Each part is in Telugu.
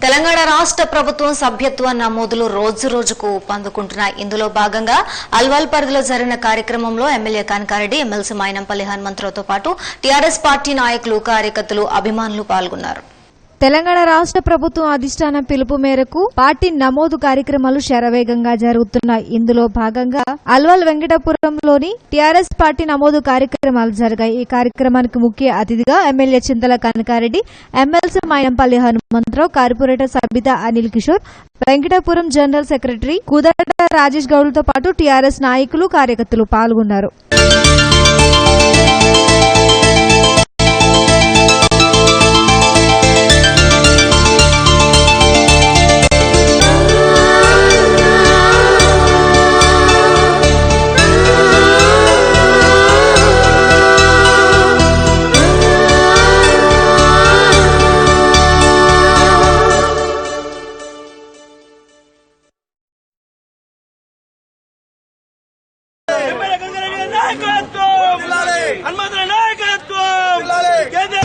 తెలంగాణ రాష్ట్ర ప్రభుత్వం సభ్యత్వ నమోదులు రోజు రోజుకు ఊపందుకుంటున్నాయి. ఇందులో భాగంగా అల్వాల్ పరిధిలో జరిగిన కార్యక్రమంలో ఎమ్మెల్యే కనకారెడ్డి, ఎమ్మెల్సీ మైనంపల్లి హనుమంతరావుతో పాటు టీఆర్ఎస్ పార్టీ నాయకులు, కార్యకర్తలు, అభిమానులు పాల్గొన్నారు. తెలంగాణ రాష్ట్ర ప్రభుత్వం అధిష్టానం పిలుపు మేరకు పార్టీ నమోదు కార్యక్రమాలు శరవేగంగా జరుగుతున్నాయి. ఇందులో భాగంగా అల్వాల్ వెంకటాపురంలోని టీఆర్ఎస్ పార్టీ నమోదు కార్యక్రమాలు జరిగాయి. ఈ కార్యక్రమానికి ముఖ్య అతిథిగా MLA Chintala Kanakareddy, MLC Mynampally Hanumantharao, corporator Sabitha Anil Kishore, Venkatapuram general secretary Kudata Rajesh గౌడ్లతో పాటు టీఆర్ఎస్ నాయకులు, కార్యకర్తలు పాల్గొన్నారు.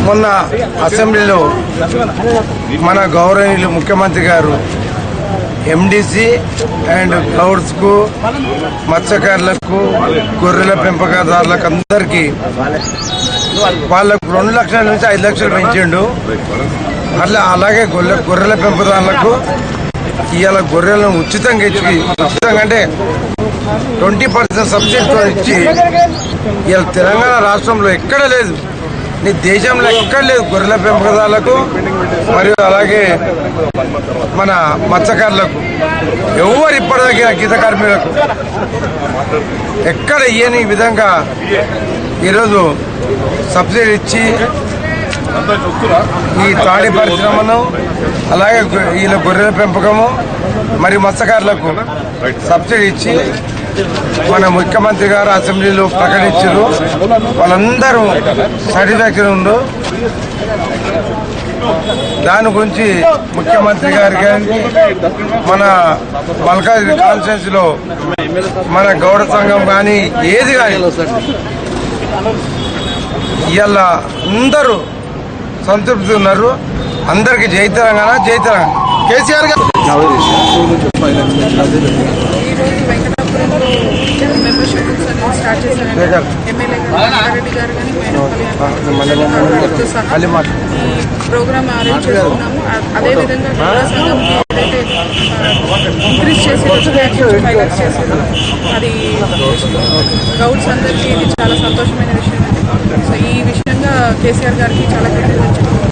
మొన్న అసెంబ్లీలో మన గౌరవనీయులు ముఖ్యమంత్రి గారు ఎండిసి అండ్ గౌడ్స్ కు, మత్స్యకారులకు, గొర్రెల పెంపకదారులకు అందరికీ వాళ్ళకు 2 లక్షల నుంచి 5 లక్షలు పెంచిండు. అలాగే గొర్రెల పెంపకదారులకు ఇవాళ గొర్రెలను ఉచితంగా ఇచ్చి, ఉచితంగా అంటే 20% సబ్సిడీతో ఇచ్చి ఇవాళ తెలంగాణ రాష్ట్రంలో ఎక్కడ లేదు, నీ దేశంలో ఎక్కడ లేదు గొర్రెల పెంపకదారులకు మరియు అలాగే మన మత్స్యకారులకు, ఎవరు ఇప్పటిదాకా గీత కార్మికులకు ఎక్కడ ఇయ్యని విధంగా ఈరోజు సబ్సిడీ ఇచ్చి ఈ తాడి పరిశ్రమను, అలాగే వీళ్ళ గొర్రెల పెంపకము మరియు మత్స్యకారులకు సబ్సిడీ ఇచ్చి మన ముఖ్యమంత్రి గారు అసెంబ్లీలో ప్రకటించారు. వాళ్ళందరూ సాటిస్ఫాక్షన్ ఉందో దాని గురించి ముఖ్యమంత్రి గారి కానీ, మన మల్కాజ్గిరి కాన్స్టిట్యున్సీ లో మన గౌడ సంఘం కానీ ఏది కానీ ఇవాళ అందరూ సంతృప్తి ఉన్నారు. అందరికి జై తెలంగాణ, జై తెలంగాణ. కేసీఆర్ గారు మెంబర్షిప్ స్టార్ట్ చేశారు. ఎమ్మెల్యే కనకారెడ్డి గారు కానీ ఈ ప్రోగ్రామ్ అరేంజ్ చేసుకున్నాము. అదేవిధంగా సంఘం ఏదైతే ఇంక్రీజ్ చేసి 5 lakhs చేశారు, అది గౌడ్స్ అందరికీ ఇది చాలా సంతోషమైన విషయం. సో ఈ విషయంగా కేసీఆర్ గారికి చాలా కృతజ్ఞతలు.